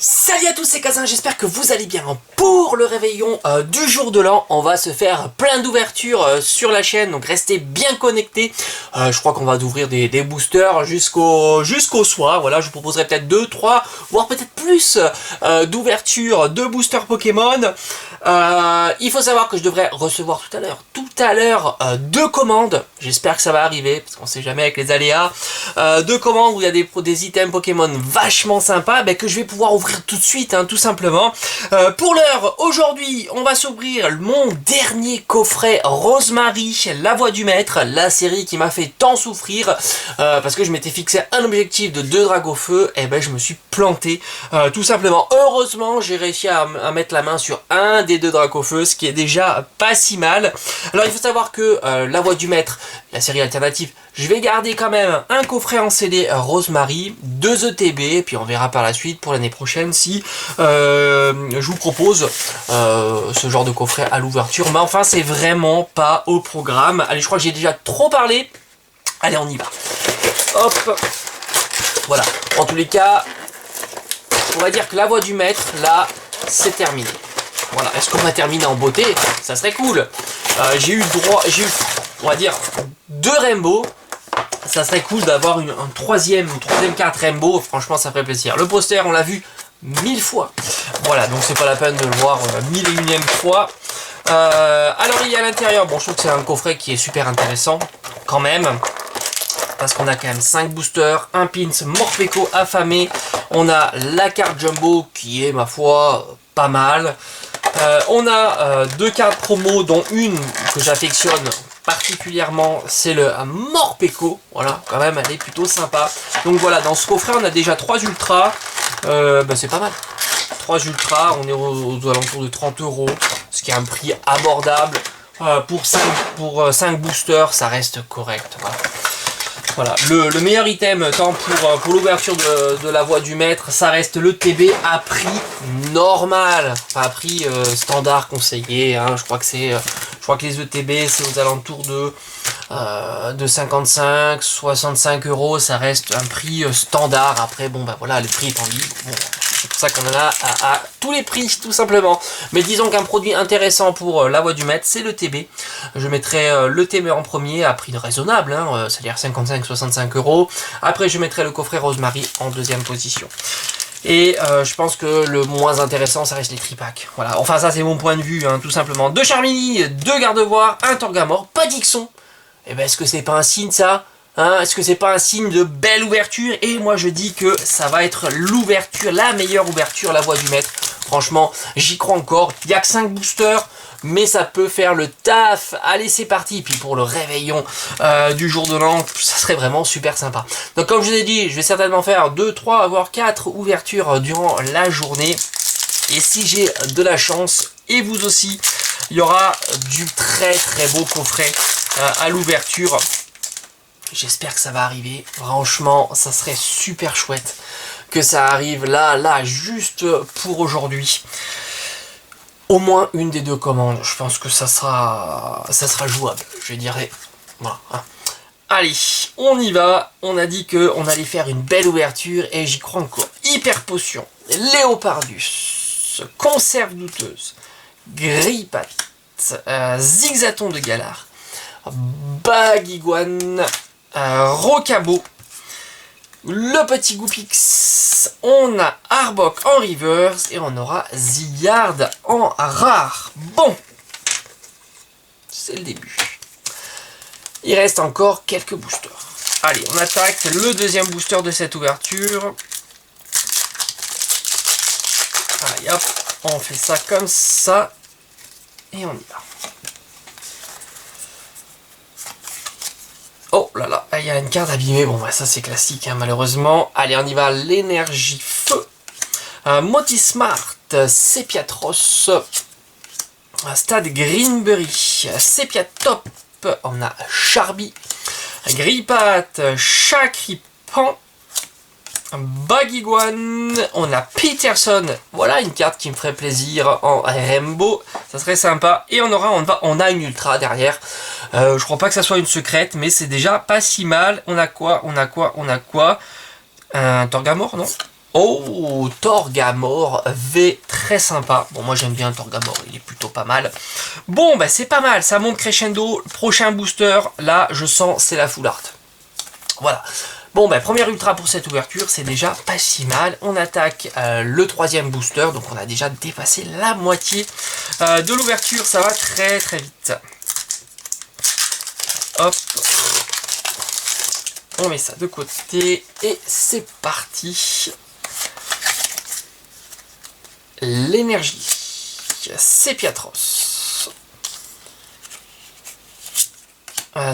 Salut à tous, c'est Kazin, j'espère que vous allez bien. Pour le réveillon du jour de l'an, on va se faire plein d'ouvertures sur la chaîne, donc restez bien connectés. Je crois qu'on va ouvrir des boosters jusqu'au soir. Voilà, je vous proposerai peut-être 2, 3, voire peut-être plus d'ouvertures de boosters Pokémon. Il faut savoir que je devrais recevoir tout à l'heure 2 commandes. J'espère que ça va arriver, parce qu'on sait jamais avec les aléas. 2 commandes où il y a des items Pokémon vachement sympas, que je vais pouvoir ouvrir tout de suite, tout simplement. Pour l'heure, aujourd'hui, on va s'ouvrir mon dernier coffret Rosemary, la voix du maître, la série qui m'a fait tant souffrir, parce que je m'étais fixé un objectif de 2 Dragofeu, et je me suis planté, tout simplement. Heureusement, j'ai réussi à mettre la main sur un des 2 Dragofeu, ce qui est déjà pas si mal. Alors, il faut savoir que la voix du maître, la série alternative, je vais garder quand même un coffret en CD Rosemary, 2 ETB, puis on verra par la suite pour l'année prochaine si je vous propose ce genre de coffret à l'ouverture. Mais enfin, c'est vraiment pas au programme. Allez, je crois que j'ai déjà trop parlé. Allez, on y va. Hop. Voilà. En tous les cas, on va dire que la voix du maître, là, c'est terminé. Voilà. Est-ce qu'on va terminer en beauté? Ça serait cool. J'ai eu, on va dire, 2 Rainbow. Ça serait cool d'avoir une troisième carte Rainbow, franchement ça ferait plaisir. Le poster on l'a vu 1000 fois, voilà, donc c'est pas la peine de le voir 1001e fois. Alors il y a à l'intérieur, bon je trouve que c'est un coffret qui est super intéressant quand même, parce qu'on a quand même 5 boosters, un pins Morpeko affamé, on a la carte Jumbo qui est ma foi pas mal. On a 2 cartes promo dont une que j'affectionne particulièrement, c'est le Morpeko. Voilà, quand même, elle est plutôt sympa. Donc voilà, dans ce coffret, on a déjà 3 ultras. C'est pas mal. 3 ultras, on est aux alentours de 30 €, ce qui est un prix abordable. Pour 5 boosters, ça reste correct. Voilà, le meilleur item, tant pour l'ouverture de la voix du maître, ça reste le TB à prix normal, enfin à prix standard conseillé. Je crois que les ETB c'est aux alentours de 55, 65 €, ça reste un prix standard. Après, voilà, le prix est en libre. Bon, c'est pour ça qu'on en a à tous les prix, tout simplement. Mais disons qu'un produit intéressant pour la voix du maître, c'est le TB. Je mettrai le TB en premier à prix raisonnable, c'est-à-dire 55-65 €. Après, je mettrai le coffret Rosemary en deuxième position. Et je pense que le moins intéressant, ça reste les tripacks. Voilà, enfin ça c'est mon point de vue, tout simplement. 2 Charmini, 2 Gardevoir, un Torgamore, pas Dixon. Est-ce que c'est pas un signe ça? Est-ce que c'est pas un signe de belle ouverture? Et moi je dis que ça va être l'ouverture, la meilleure ouverture, la voix du maître. Franchement, j'y crois encore. Il n'y a que 5 boosters, mais ça peut faire le taf. Allez, c'est parti. Puis pour le réveillon du jour de l'an, ça serait vraiment super sympa. Donc comme je vous ai dit, je vais certainement faire 2, 3, voire 4 ouvertures durant la journée. Et si j'ai de la chance, et vous aussi, il y aura du très beau coffret à l'ouverture. J'espère que ça va arriver. Franchement, ça serait super chouette que ça arrive là, juste pour aujourd'hui. Au moins une des 2 commandes. Je pense que ça sera jouable. Je dirais. Voilà. Allez, on y va. On a dit qu'on allait faire une belle ouverture et j'y crois encore. Hyper potion, Léopardus, conserve douteuse, Grippat, Zigzaton de Galar, Baguiguane, Rocabo, le petit Goupix, on a Arbok en reverse et on aura Zillard en rare. Bon, c'est le début. Il reste encore quelques boosters. Allez, on attaque le deuxième booster de cette ouverture. Allez hop, on fait ça comme ça et on y va. Oh là là, il y a une carte abîmée. Bon, ça c'est classique, malheureusement. Allez, on y va. L'énergie feu. Motismart, Sepiatros, Stade Greenberry, Sepiatop. On a Charby, Grippat, Chakripan, Baguiguane, on a Peterson. Voilà une carte qui me ferait plaisir en Rainbow, ça serait sympa. Et on a une ultra derrière. Je crois pas que ça soit une secrète, mais c'est déjà pas si mal. On a quoi? Un Torgamore, non? Oh, Torgamore V, très sympa. Bon, moi j'aime bien Torgamore, il est plutôt pas mal. Bon, bah c'est pas mal, ça monte crescendo. Prochain booster, là, je sens, c'est la full art. Voilà. Bon, bah première ultra pour cette ouverture, c'est déjà pas si mal. On attaque le troisième booster, donc on a déjà dépassé la moitié de l'ouverture. Ça va très très vite. Hop. On met ça de côté et c'est parti. L'énergie, Sepiatros,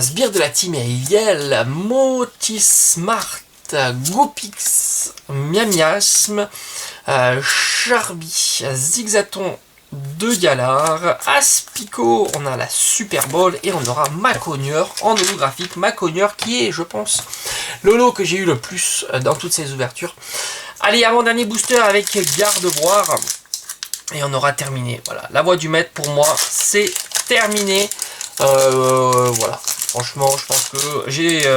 Sbire de la Timériel, Motismart, Gopix, Miamiasme, Charby, Zigzaton de Galar, Aspico, on a la Super Bowl et on aura Maconieur en holographique. Maconieur qui est, je pense, le lot que j'ai eu le plus dans toutes ces ouvertures. Allez, avant-dernier booster avec Garde-Boire. Et on aura terminé. Voilà, la voix du maître pour moi, c'est terminé. Voilà, franchement, je pense que j'ai...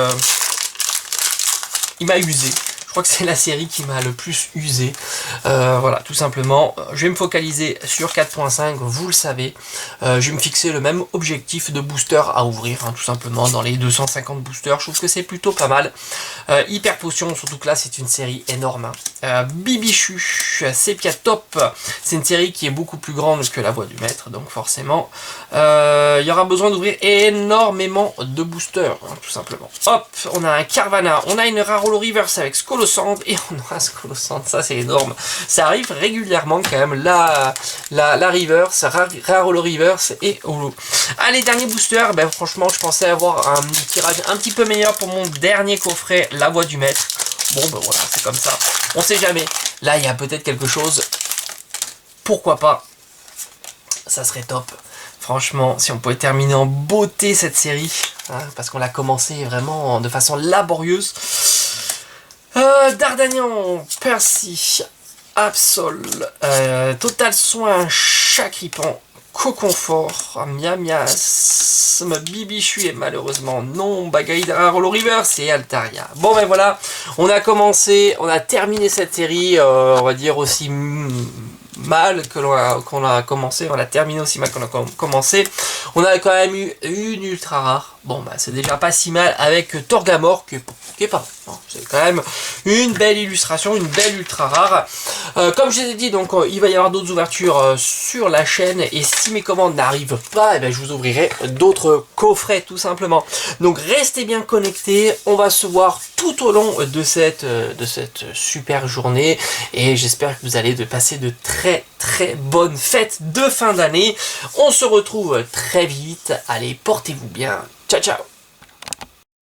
il m'a usé. Je crois que c'est la série qui m'a le plus usé. Voilà, tout simplement. Je vais me focaliser sur 4.5, vous le savez. Je vais me fixer le même objectif de booster à ouvrir, hein, tout simplement, dans les 250 boosters. Je trouve que c'est plutôt pas mal. Hyper Potion, surtout que là, c'est une série énorme. Bibichu, Sepia Top, c'est une série qui est beaucoup plus grande que la voix du maître, donc forcément, il y aura besoin d'ouvrir énormément de boosters, hein, tout simplement. Hop, on a un Carvana, on a une Rarolo Reverse avec Skolosand, et on aura Skolosand, ça c'est énorme. Ça arrive régulièrement quand même, la Reverse, Rarolo Reverse et Holo. Allez, dernier booster, ben, franchement je pensais avoir un tirage un petit peu meilleur pour mon dernier coffret, la voix du maître. Bon ben voilà, c'est comme ça, on sait jamais. Là il y a peut-être quelque chose, pourquoi pas, ça serait top. Franchement, si on pouvait terminer en beauté cette série, hein, parce qu'on l'a commencé vraiment de façon laborieuse. Dardagnan, Percy, Absol, Total Soin, Chacripan, Coconfort, Miamiasme, Bibichu et malheureusement non, Bagaïdra, Rolo Reverse et Altaria. Bon ben voilà, on a commencé, on a terminé cette série, on va dire aussi mal que qu'on a commencé, on a terminé aussi mal qu'on a commencé. On a quand même eu une ultra rare. Bon bah c'est déjà pas si mal avec Torgamore qui est pas mal. C'est quand même une belle illustration, une belle ultra rare. Comme je vous ai dit, donc il va y avoir d'autres ouvertures sur la chaîne et si mes commandes n'arrivent pas, eh bien, je vous ouvrirai d'autres coffrets tout simplement. Donc restez bien connectés, on va se voir tout au long de cette super journée et j'espère que vous allez passer de très bonnes fêtes de fin d'année. On se retrouve très vite, allez portez-vous bien, ciao ciao.